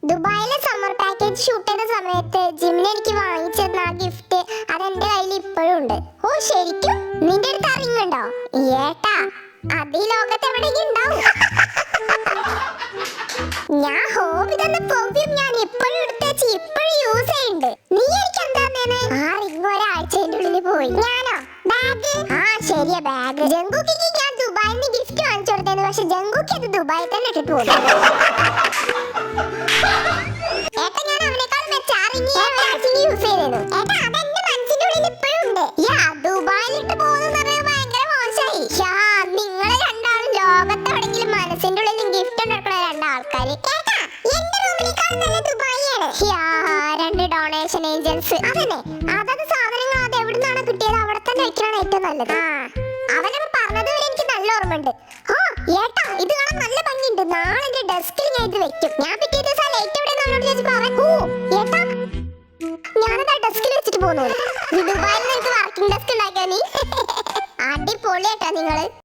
ദുബായിലെ summer package shoot ചെയ്ത സമയത്ത് ജിമിന് എനിക്ക് വാങ്ങിച്ചെന്ന ആ ഗിഫ്റ്റ് അതെന്റെ കയ്യിൽ ഇപ്പോഴും ഉണ്ട്. ഓ ശരിക്കും നിന്റെ അടുത്ത് അറിയുന്നുണ്ടോ? ഏട്ടാ അത് ഈ ലോകത്ത് എവിടെയെങ്കിലും ഉണ്ടാവും. ഞാൻ ഹോബി തന്ന പെർഫ്യൂം ഞാൻ ഇപ്പോഴും എടുത്തേച്ച് ഇപ്പോഴും യൂസ് ചെയ്യുന്നുണ്ട്. നീ എനിക്ക് എന്താ തന്നേനെ? ആ റിംഗ് ഒരാഴ്ചയുടെ ഉള്ളിൽ പോയി. ഞാനോ? ബാഗ്? ആ ശരിയാ ബാഗ്. ജങ്കുക്കിക്ക് ഞാൻ ദുബായിൽ നിന്ന് ഗിഫ്റ്റ് വാങ്ങിച്ചു കൊടുത്തേന്ന്. പക്ഷെ ജങ്കുക്ക് അത് ദുബായിൽ തന്നെ ഇട്ടിട്ട് പോകും. ഏട്ടാ ഞാൻ അവനേക്കാൾ മെച്ചാറിങ് യൂസ് ചെയ്തിരുന്നു. ഏട്ടാ അതെന്റെ മനസ്സിന്റെ ഉള്ളിൽ ഇപ്പോഴും ഉണ്ട്. യാ ദുബായിലിട്ട് പോകുന്ന ഭയങ്കര മോശമായി. നിങ്ങളെ രണ്ടാളും ലോകത്ത് എവിടെയെങ്കിലും മനസ്സിന്റെ ഉള്ളിൽ ഗിഫ്റ്റ് ഉണ്ടാക്കുന്ന രണ്ടാൾക്കാര്. ഏട്ടാ എന്റെ റൂമിനേക്കാൾ നല്ല ദുബായിയാണ്. രണ്ട് ഡൊണേഷൻ ഏജൻസ്. അതന്നെ അതത് സാധനങ്ങൾ അത് എവിടുന്നാണ് കിട്ടിയത് അവിടെ തന്നെ വെക്കലാണ് ഏറ്റവും നല്ലത്. അവനൊക്കെ പറഞ്ഞത് വരെ എനിക്ക് നല്ല ഓർമ്മയുണ്ട്. ആ ഏട്ടാ ഇത് കാണാൻ നല്ല ഭംഗിയുണ്ട്. നാളെ എന്റെ ഡെസ്കിൽ ഞാൻ ഇത് വെക്കും. ഞാൻ പിറ്റേ ദിവസം ലൈറ്റ് എവിടെ അവനോട് ചോദിച്ചു പറഞ്ഞു. ഏട്ടാ ഞാനത് ഡെസ്കിൽ വെച്ചിട്ട് പോകുന്നു. ദുബായിൽ നിന്ന് എനിക്ക് വർക്കിംഗ് ഡെസ്ക് ഉണ്ടാക്കിയാ നീ. അടിപൊളിയായിട്ടാ നിങ്ങള്.